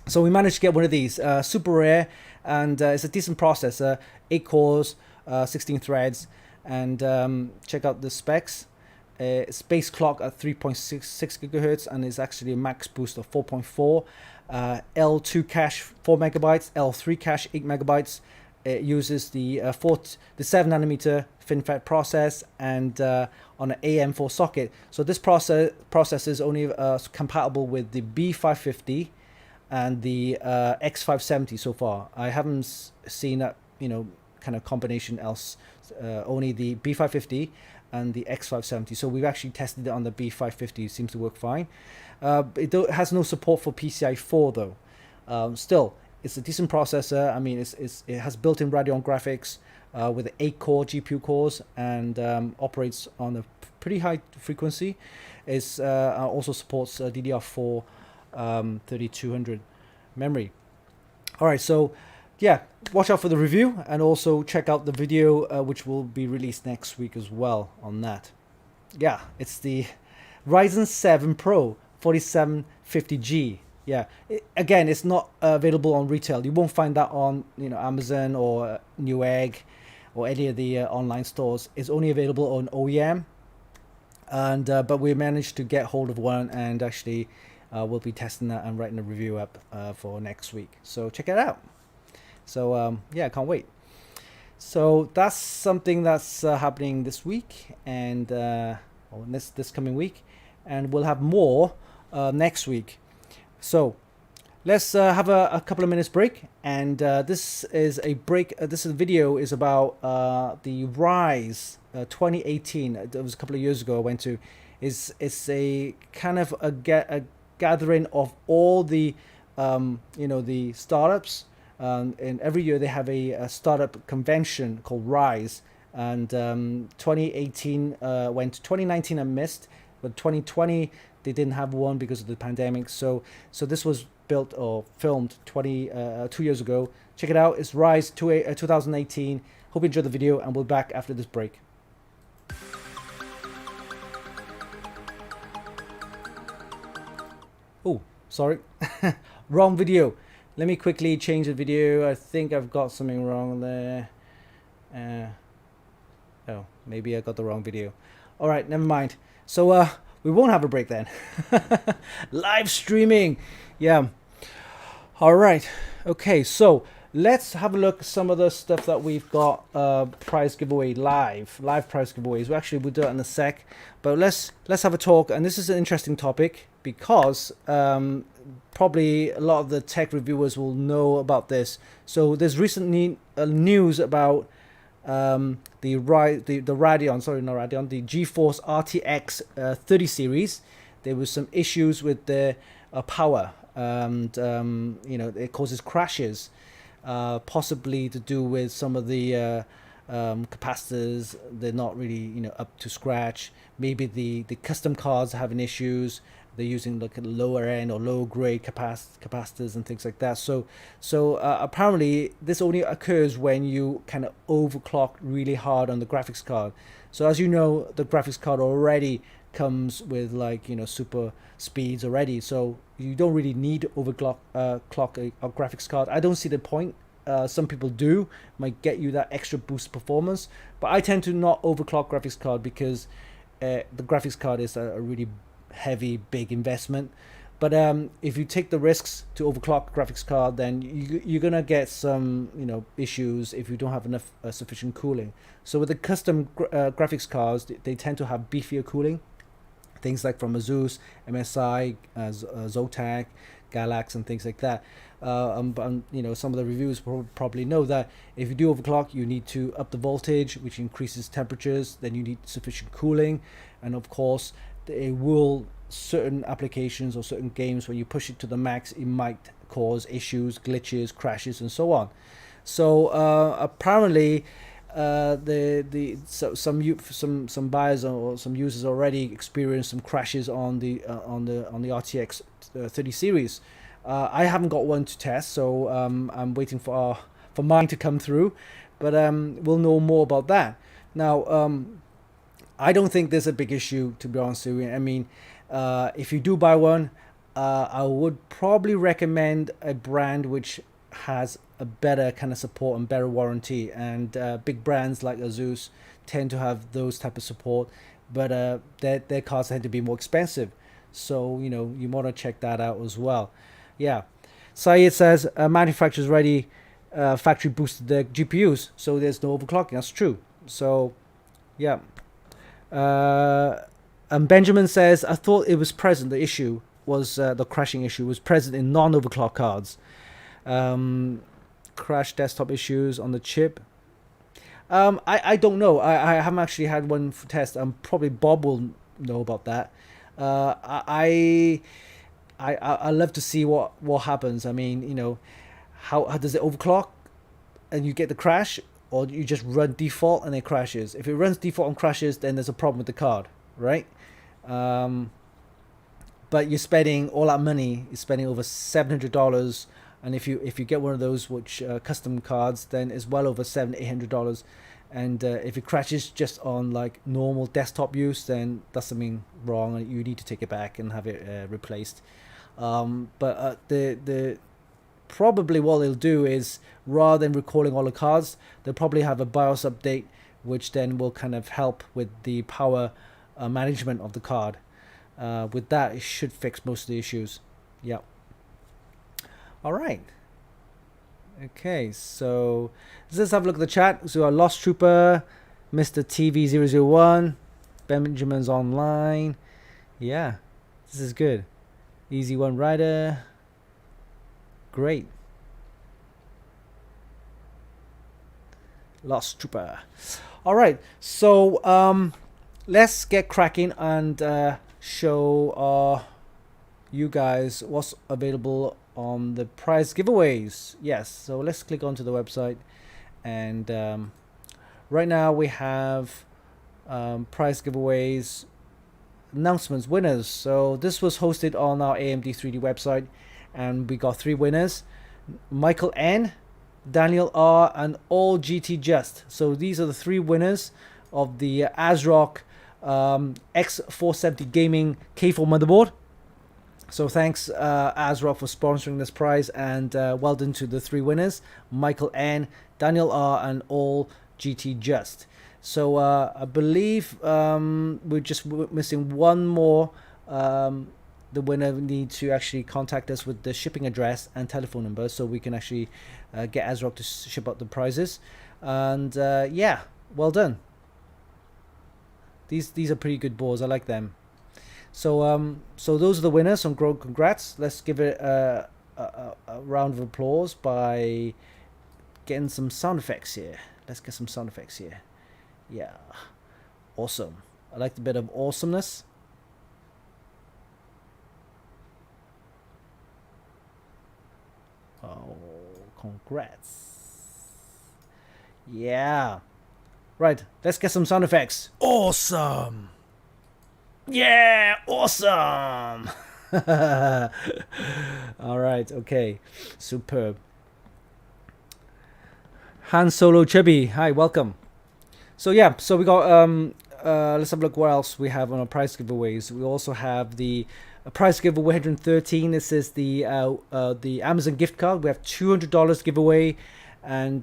So we managed to get one of these, super rare, and it's a decent processor, 8 cores, 16 threads, and check out the specs. It's base clock at 3.66 gigahertz, and it's actually a max boost of 4.4. L2 cache 4 megabytes, L3 cache 8 megabytes. It uses the 7 nanometer FinFET process, and on an AM4 socket. So this processor is only compatible with the B550 and the X570 so far. I haven't seen that kind of combination else. Only the B550 and the X570. So we've actually tested it on the B550. It seems to work fine. It has no support for PCIe 4 though. Still, it's a decent processor. I mean, it has built-in Radeon graphics with 8 core GPU cores, and operates on a pretty high frequency. It also supports DDR4 3200 memory. All right, so yeah, watch out for the review, and also check out the video which will be released next week as well on that. Yeah, it's the Ryzen 7 Pro 4750G. Yeah, again, it's not available on retail. You won't find that on Amazon or Newegg or any of the online stores. It's only available on OEM, and but we managed to get hold of one, and actually we'll be testing that and writing a review up for next week. So check it out. So yeah, I can't wait. So that's something that's happening this week, and or this coming week, and we'll have more next week. So let's have a couple of minutes break, and this is a break. This video is about the Rise 2018. It was a couple of years ago. I went to. It's a kind of a gathering of all the the startups. And every year they have a startup convention called Rise, and 2018 went. 2019 I missed, but 2020 they didn't have one because of the pandemic. So this was built or filmed 2 years ago. Check it out. It's Rise 2018. Hope you enjoyed the video, and we'll be back after this break. Oh, sorry, wrong video. Let me quickly change the video. I think I've got something wrong there. Oh, maybe I got the wrong video. All right, never mind. So we won't have a break then. Live streaming. Yeah. All right. Okay, so let's have a look at some of the stuff that we've got. Prize giveaway live prize giveaways. We'll do it in a sec, but let's have a talk. And this is an interesting topic because probably a lot of the tech reviewers will know about this. So there's recently news about the GeForce RTX 30 series. There was some issues with the power, and it causes crashes, possibly to do with some of the capacitors. They're not really up to scratch. Maybe the custom cards are having issues. They're using like lower end or low grade capacitors and things like that. So apparently this only occurs when you kind of overclock really hard on the graphics card. So as you know, the graphics card already comes with super speeds already. So you don't really need to overclock clock a graphics card. I don't see the point. Some people do, might get you that extra boost performance, but I tend to not overclock graphics card because the graphics card is a really heavy, big investment. But if you take the risks to overclock graphics card, then you're gonna get some issues if you don't have enough sufficient cooling. So with the custom graphics cards, they tend to have beefier cooling. Things like from Asus, MSI, Zotac, Galax, and things like that. Some of the reviewers probably know that if you do overclock, you need to up the voltage, which increases temperatures. Then you need sufficient cooling, and of course, it will certain applications or certain games when you push it to the max, it might cause issues, glitches, crashes, and so on. So apparently, some buyers or some users already experienced some crashes on the RTX 30 series. I haven't got one to test, so I'm waiting for mine to come through, but we'll know more about that. Now, I don't think there's a big issue, to be honest with you. I mean, if you do buy one, I would probably recommend a brand which has a better kind of support and better warranty. And big brands like Asus tend to have those type of support, but their cards tend to be more expensive. So you want to check that out as well. Yeah, Syed says manufacturers ready, factory boosted their GPUs, so there's no overclocking. That's true. So yeah. And Benjamin says, I thought it was present. The issue was the crashing issue was present in non-overclock cards. Crash desktop issues on the chip. I don't know. I haven't actually had one for test. Probably Bob will know about that. I love to see what happens. I mean, how does it overclock and you get the crash, or you just run default and it crashes? If it runs default and crashes, then there's a problem with the card, right? But you're spending all that money. You're spending over $700, and if you get one of those which custom cards, then it's well over $700-800. And if it crashes just on like normal desktop use, then that's something wrong, and you need to take it back and have it replaced. But the probably what they'll do is, rather than recalling all the cards, they'll probably have a BIOS update, which then will kind of help with the power management of the card. With that, it should fix most of the issues. Yeah. All right. Okay, so let's have a look at the chat. So our Lost Trooper, Mr. TV001, Benjamin's online. Yeah, this is good. Easy One Rider. Great. Lost Trooper. All right, so let's get cracking and show you guys what's available on the prize giveaways. Yes, so let's click onto the website, and right now we have prize giveaways, announcements, winners. So this was hosted on our AMD 3D website, and we got 3 winners: Michael N, Daniel R, and All GT Just. So these are the 3 winners of the Asrock X470 Gaming K4 motherboard. So thanks Asrock for sponsoring this prize, and well done to the 3 winners: Michael N, Daniel R, and All GT Just. So I believe we're just missing one more. The winner need to actually contact us with the shipping address and telephone number, so we can actually get Asrock to ship out the prizes. And yeah, well done. These are pretty good boards. I like them. So so those are the winners. So congrats. Let's give it a round of applause by getting some sound effects here. Let's get some sound effects here. Yeah, awesome. I like the bit of awesomeness. Oh, congrats. Yeah. Right, let's get some sound effects. Awesome. Yeah, awesome. All right, okay. Superb. Han Solo Chubby, hi, welcome. So yeah, so we got let's have a look what else we have on our prize giveaways. We also have the prize giveaway 113. This is the Amazon gift card. We have $200 giveaway, and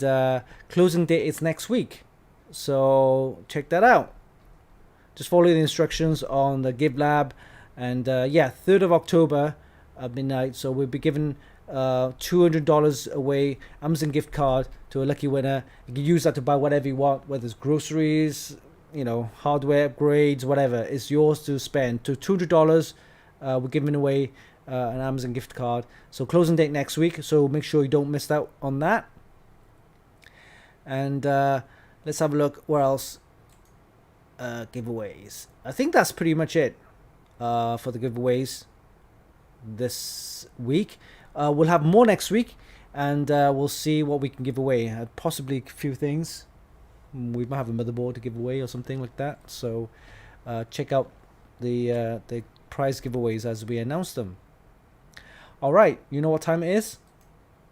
closing date is next week. So check that out. Just follow the instructions on the GiveLab, and yeah, 3rd of October at midnight. So we'll be giving $200 away, Amazon gift card to a lucky winner. You can use that to buy whatever you want, whether it's groceries, you know, hardware upgrades, whatever. It's yours to spend. So $200, we're giving away an Amazon gift card. So closing date next week. So make sure you don't miss out on that. And let's have a look where else. Giveaways. I think that's pretty much it for the giveaways this week. We'll have more next week, and we'll see what we can give away. Possibly a few things. We might have a motherboard to give away or something like that. So check out the prize giveaways as we announce them. All right, you know what time it is?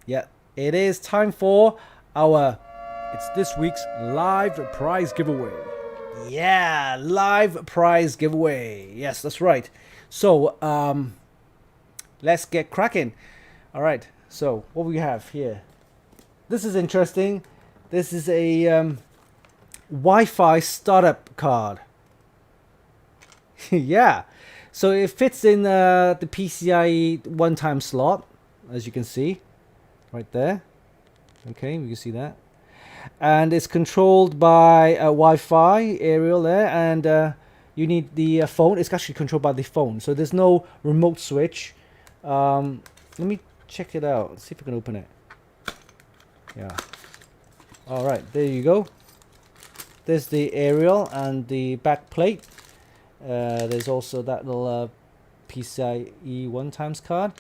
Yeah, it is time for it's this week's live prize giveaway. Yeah, live prize giveaway. Yes, that's right. So let's get cracking. All right, so what we have here, this is interesting. This is a Wi-Fi startup card. Yeah, so it fits in the PCIe one-time slot, as you can see right there. Okay, you can see that. And it's controlled by a Wi-Fi aerial there, and you need the phone. It's actually controlled by the phone, so there's no remote switch. Let me check it out. Let's see if I can open it. Yeah. All right, there you go. There's the aerial and the back plate. There's also that little PCIe one-times card,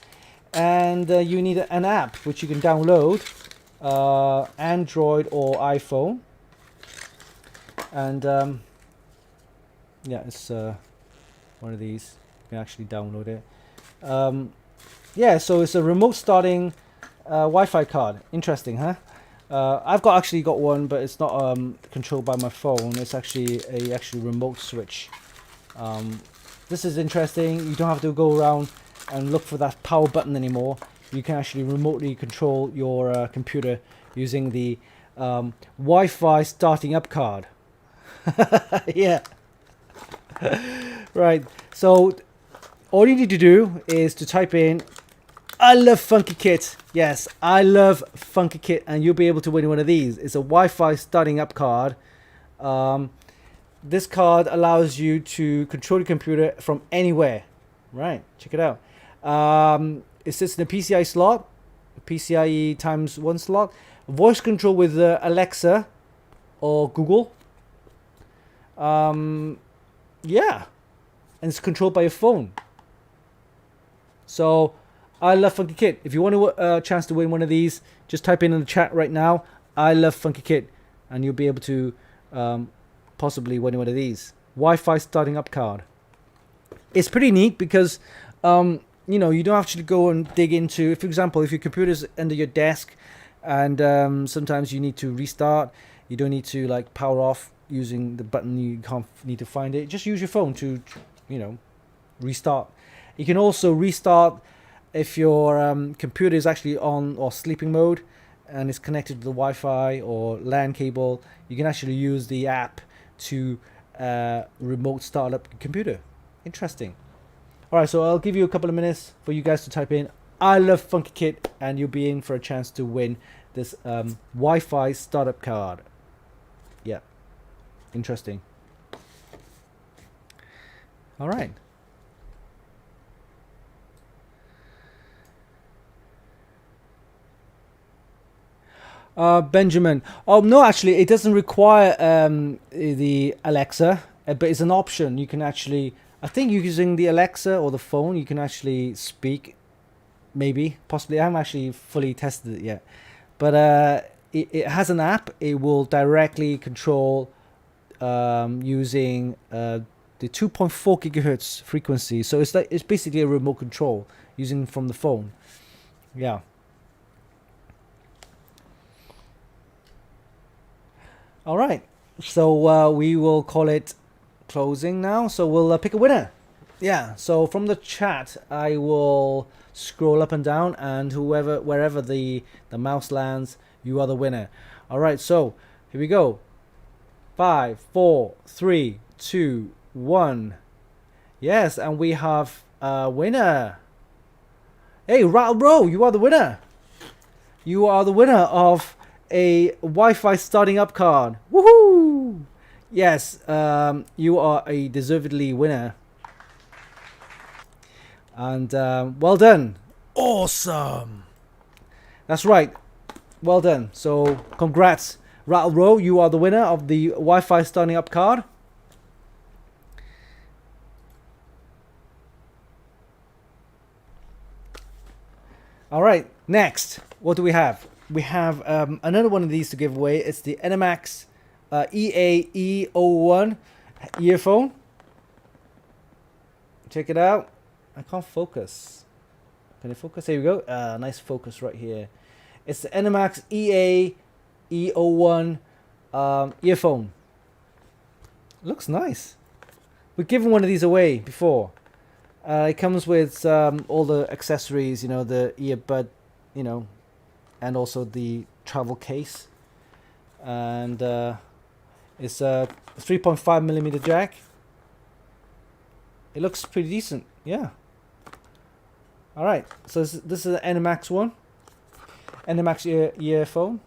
and you need an app which you can download. Android or iPhone, and yeah, it's one of these. You can actually download it. Yeah, so it's a remote starting Wi-Fi card. Interesting, huh? I've actually got one, but it's not controlled by my phone. It's actually a remote switch. This is interesting. You don't have to go around and look for that power button anymore. You can actually remotely control your computer using the Wi-Fi starting up card. Yeah. Right. So all you need to do is to type in "I love Funky Kit." Yes, I love Funky Kit, and you'll be able to win one of these. It's a Wi-Fi starting up card. This card allows you to control your computer from anywhere. Right. Check it out. It sits in a PCIe slot, PCIe ×1 slot, voice control with Alexa or Google. Yeah, and it's controlled by your phone. So, I love Funky Kit. If you want a chance to win one of these, just type in the chat right now, "I love Funky Kit," and you'll be able to possibly win one of these. Wi-Fi starting up card. It's pretty neat because you know, you don't actually go and dig into, for example, if your computer's under your desk and sometimes you need to restart, you don't need to like power off using the button, you can't need to find it. Just use your phone to, you know, restart. You can also restart if your computer is actually on or sleeping mode and it's connected to the Wi-Fi or LAN cable. You can actually use the app to remote startup computer. Interesting. All right, so I'll give you a couple of minutes for you guys to type in "I love Funky Kit" and you'll be in for a chance to win this Wi-Fi startup card. Yeah, interesting. All right. Benjamin. Oh no, actually, it doesn't require the Alexa, but it's an option. You can actually, I think, using the Alexa or the phone, you can actually speak. Maybe, possibly. I haven't actually fully tested it yet, but it has an app. It will directly control using the 2.4 gigahertz frequency. So it's basically a remote control using from the phone. Yeah. All right, so we will call it closing now. So we'll pick a winner. Yeah, so from the chat, I will scroll up and down, and wherever the mouse lands, you are the winner. All right, so here we go. 5, 4, 3, 2, 1. Yes, and we have a winner. Hey, Rattle Row, you are the winner. You are the winner of a Wi-Fi starting up card. Woohoo! Yes, you are a deservedly winner. And well done. Awesome. That's right. Well done. So congrats, Rattle Row. You are the winner of the Wi-Fi starting up card. All right, next, what do we have? We have another one of these to give away. It's the NMAX EA-E01 earphone. Check it out. I can't focus. Can I focus? Here we go. Nice focus right here. It's the NMAX EA-E01 earphone. Looks nice. We've given one of these away before. It comes with all the accessories, you know, the earbud, you know, and also the travel case. And it's a 3.5mm jack. It looks pretty decent, yeah. All right, so this is an NMAX one. NMAX earphone.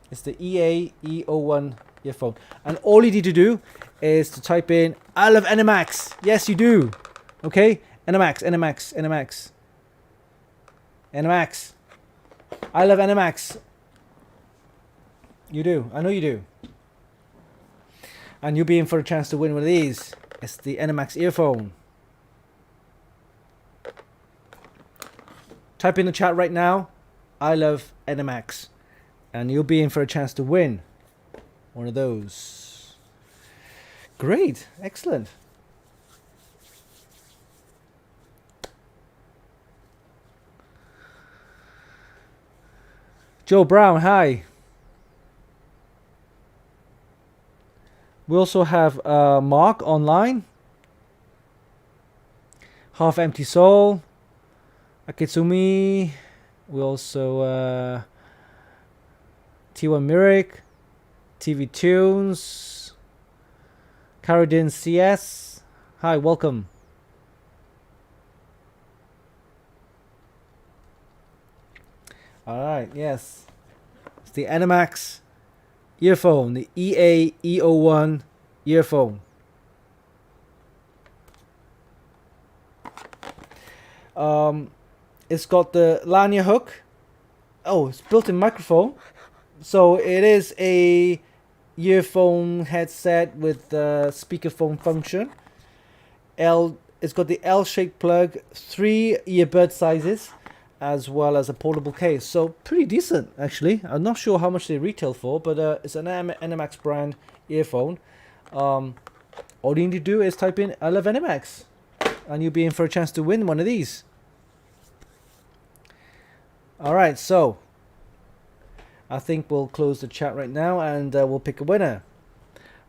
It's the EA-E01 earphone. And all you need to do is to type in, "I love NMAX." Yes, you do. Okay, NMAX, NMAX, NMAX. NMAX. I love NMAX. You do. I know you do. And you'll be in for a chance to win one of these. It's the NMAX earphone. Type in the chat right now, "I love NMAX." And you'll be in for a chance to win one of those. Great. Excellent. Joe Brown, hi. We also have Mark online. Half Empty Soul. Akitsumi. We also T1 Mirik. TV Tunes. Caradin CS. Hi, welcome. Alright, yes. It's the NMAX earphone, the EA-E01 earphone. It's got the lanyard hook. Oh, it's built-in microphone. So it is a earphone headset with the speakerphone function. It's got the L-shaped plug, 3 earbud sizes, as well as a portable case. So pretty decent, actually. I'm not sure how much they retail for, but it's an NMAX brand earphone. All you need to do is type in "I love NMAX," and you'll be in for a chance to win one of these. All right, so I think we'll close the chat right now, and we'll pick a winner.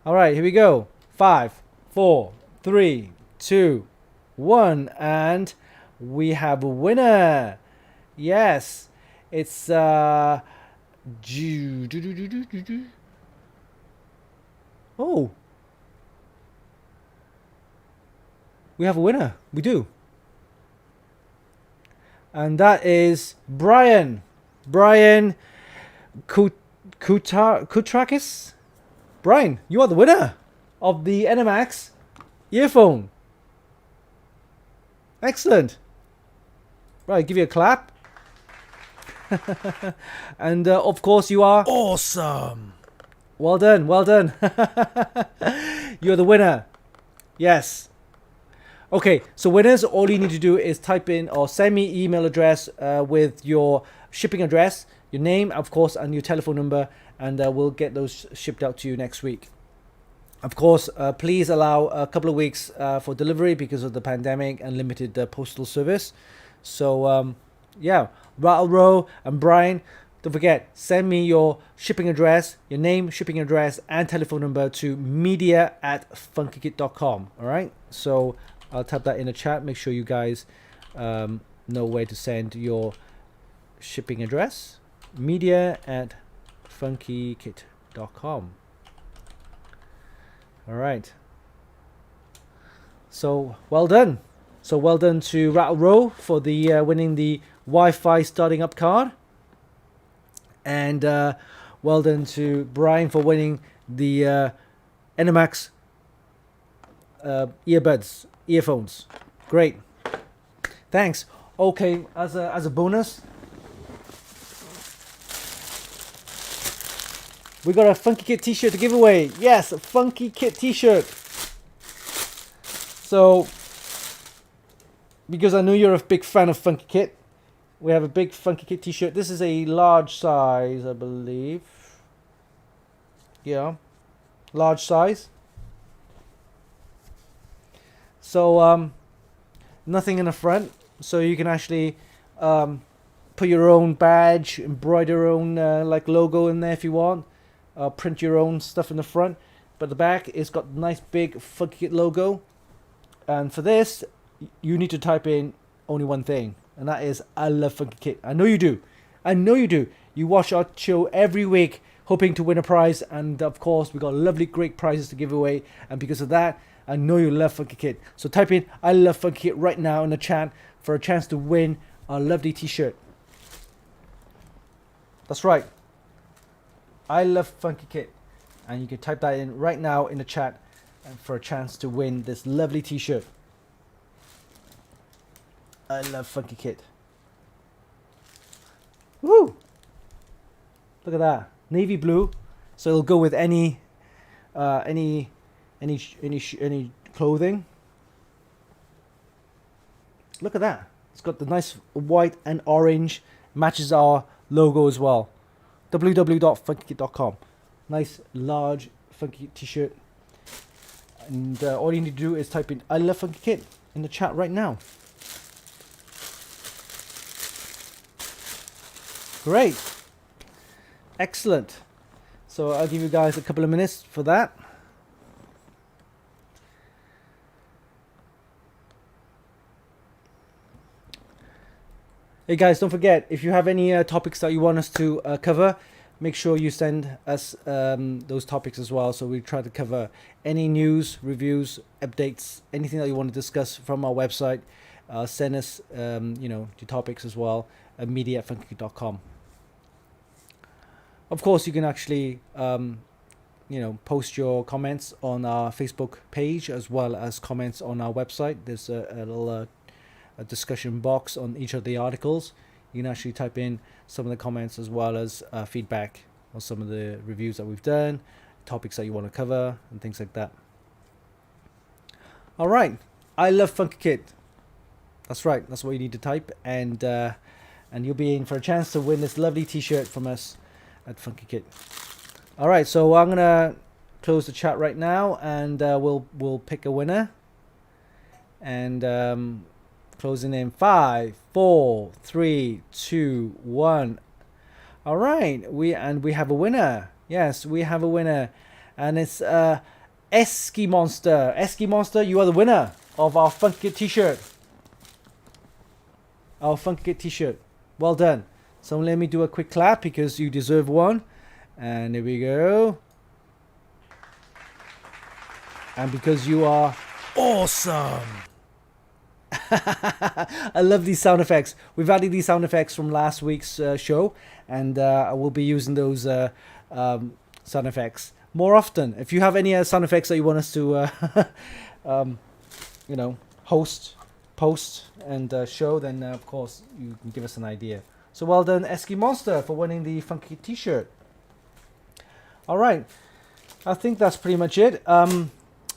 All right, here we go. 5, 4, 3, 2, 1, and we have a winner. Yes, it's Oh, we have a winner. We do. And that is Brian. Brian Kutrakis. Brian, you are the winner of the NMAX earphone. Excellent. Right, give you a clap. And of course you are Awesome. well done, well done. You're the winner. Yes. Okay, so winners, all you need to do is type in or send me email address with your shipping address, your name, of course, and your telephone number, and we'll get those shipped out to you next week. Of course, please allow a couple of weeks for delivery because of the pandemic and limited postal service. So, yeah, Rattle Row and Brian, don't forget, send me your shipping address, your name, shipping address, and telephone number to media@funkykit.com. All right, so I'll type that in the chat. Make sure you guys know where to send your shipping address. media@funkykit.com. All right. So well done. So well done to Rattle Row for the winning the Wi-Fi starting up card, and well done to Brian for winning the NMAX earphones. Great. Thanks. Okay, as a bonus, we got a Funky Kit t-shirt to give away. Yes, a Funky Kit t-shirt. So, because I know you're a big fan of Funky Kit, we have a big Funky Kit t-shirt. This is a large size, I believe. Yeah, large size. So, nothing in the front. So you can actually put your own badge, embroider your own like logo in there if you want. Print your own stuff in the front. But the back, it's got a nice big Funky Kit logo. And for this, you need to type in only one thing. And that is, I love Funky Kit. I know you do. I know you do. You watch our show every week hoping to win a prize. And of course, we got lovely, great prizes to give away. And because of that, I know you love Funky Kit. So type in, I love Funky Kit right now in the chat for a chance to win our lovely t-shirt. That's right. I love Funky Kit. And you can type that in right now in the chat for a chance to win this lovely t-shirt. I love Funky Kit. Woo! Look at that. Navy blue. So it'll go with any clothing. Look at that. It's got the nice white and orange. Matches our logo as well. www.funkykit.com. Nice large Funky t-shirt. And all you need to do is type in I love Funky Kit in the chat right now. Great. Excellent. So I'll give you guys a couple of minutes for that. Hey guys, don't forget, if you have any topics that you want us to cover, make sure you send us those topics as well. So we try to cover any news, reviews, updates, anything that you want to discuss from our website. Send us, your topics as well at media@funkykit.com. Of course, you can actually, post your comments on our Facebook page as well as comments on our website. There's a little a discussion box on each of the articles. You can actually type in some of the comments as well as feedback on some of the reviews that we've done, topics that you want to cover, and things like that. All right, I love Funky Kit. That's right. That's what you need to type, and you'll be in for a chance to win this lovely T-shirt from us at Funky Kit. All right, so I'm gonna close the chat right now, and we'll pick a winner. And closing in 5, 4, 3, 2, 1. All right, we have a winner. Yes, we have a winner, and it's Esky Monster. Esky Monster, you are the winner of our Funky Kit T-shirt. Our Funky Kit T-shirt. Well done. So let me do a quick clap because you deserve one. And there we go. and because you are awesome. I love these sound effects. We've added these sound effects from last week's show, and I will be using those sound effects more often. If you have any sound effects that you want us to, you know, post, and show, then of course you can give us an idea. So well done, Esky Monster, for winning the funky T-shirt. All right, I think that's pretty much it.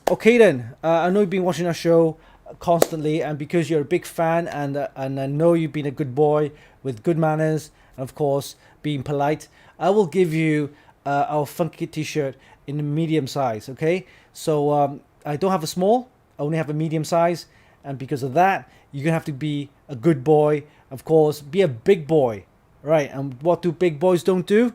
Okay then, I know you've been watching our show constantly, and because you're a big fan, and I know you've been a good boy with good manners, and of course being polite, I will give you our funky T-shirt in a medium size. Okay, so I don't have a small, I only have a medium size, and because of that, you're gonna have to be a good boy. Of course, be a big boy, right? And what do big boys don't do?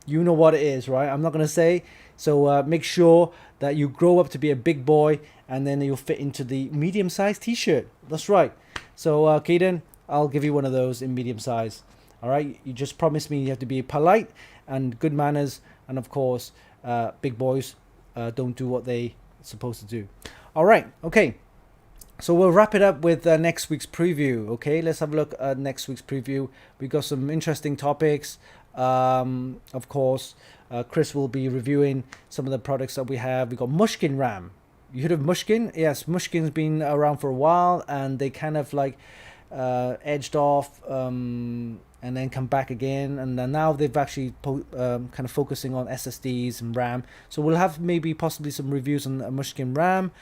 You know what it is, right? I'm not gonna say. So make sure that you grow up to be a big boy, and then you'll fit into the medium-sized T-shirt. That's right. So Kaden, I'll give you one of those in medium size. All right. You just promise me you have to be polite and good manners, and of course, big boys don't do what they supposed to do. All right. Okay. So we'll wrap it up with next week's preview. Okay, let's have a look at next week's preview. We've got some interesting topics. Of course, Chris will be reviewing some of the products that we have. We've got Mushkin RAM. You heard of Mushkin? Yes, Mushkin's been around for a while, and they kind of like edged off and then come back again. And then now they've actually kind of focusing on SSDs and RAM. So we'll have maybe possibly some reviews on Mushkin RAM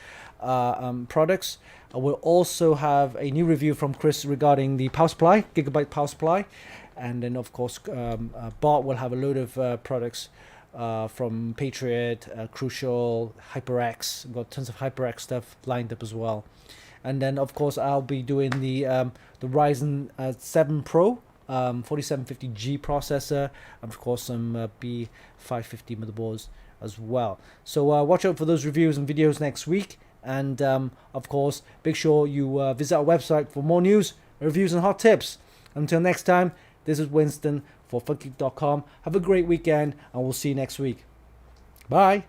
products. We'll also have a new review from Chris regarding the power supply, Gigabyte power supply. And then, of course, Bart will have a load of products from Patriot, Crucial, HyperX. We've got tons of HyperX stuff lined up as well. And then, of course, I'll be doing the Ryzen 7 Pro 4750G processor, and of course some B550 motherboards as well. So watch out for those reviews and videos next week. And of course, make sure you visit our website for more news, reviews, and hot tips. Until next time, this is Winston for Funky.com. Have a great weekend, and we'll see you next week. Bye.